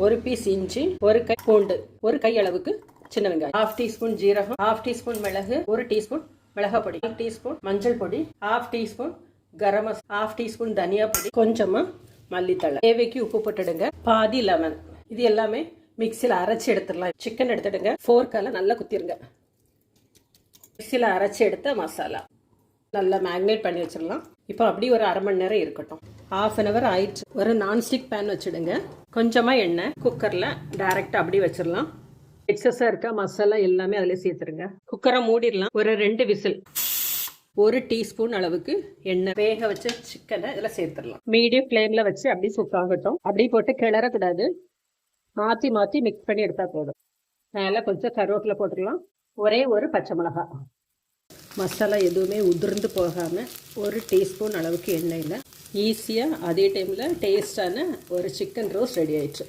ஒரு பீஸ் இஞ்சி, ஒரு கை பூண்டு, ஒரு கை அளவுக்கு சின்ன வெங்காயம், 1/2 டீஸ்பூன் ஜீரகம், 1/2 டீஸ்பூன் மிளகு, 1 டீஸ்பூன் மிளகாய் பொடி, 1 டீஸ்பூன் மஞ்சள் பொடி, 1/2 டீஸ்பூன் கரம் மசாலா, 1/2 டீஸ்பூன் தனியா பொடி, கொஞ்சமா மல்லித்தழை, தேவைக்கு உப்பு போட்டுடுங்க, பாதி லெமன். இது எல்லாமே மிக்சியில் அரைச்சி எடுத்துடலாம். சிக்கன் எடுத்துடுங்க, ஃபோர்க்கால நல்லா குத்திருங்க. மிக்சியில் அரைச்சி எடுத்த மசாலா நல்லா மேக்னேட் பண்ணி வச்சிடலாம். இப்போ அப்படி ஒரு 1/2 மணி நேரம் இருக்கட்டும். 1/2 hour ஆயிடுச்சு. ஒரு நான்ஸ்டிக் பேன் வச்சுடுங்க, கொஞ்சமாக எண்ணெய், குக்கரில் டைரெக்டாக அப்படி வச்சிடலாம். எக்ஸஸாக இருக்க மசாலா எல்லாமே அதில் சேர்த்துருங்க. குக்கரை மூடிடலாம். ஒரு 2 விசில். 1 டீஸ்பூன் அளவுக்கு எண்ணெய், வேக வச்ச சிக்கனை இதில் சேர்த்துடலாம். மீடியம் ஃப்ளேமில் வச்சு அப்படி குக் ஆகட்டும். அப்படி போட்டு கிளறக்கூடாது, மாற்றி மாற்றி மிக்ஸ் பண்ணி எடுத்தால் போதும். மேலே கொஞ்சம் கருவேப்பிலை போட்டுடலாம். ஒரே ஒரு பச்சை மிளகாய். மசாலா எதுவுமே உதிர்ந்து போகாமல் 1 டீஸ்பூன் அளவுக்கு எண்ணெயில் ஈஸியாக அதே டைமில் டேஸ்டான ஒரு சிக்கன் ரோஸ்ட் ரெடி ஆயிடுச்சு.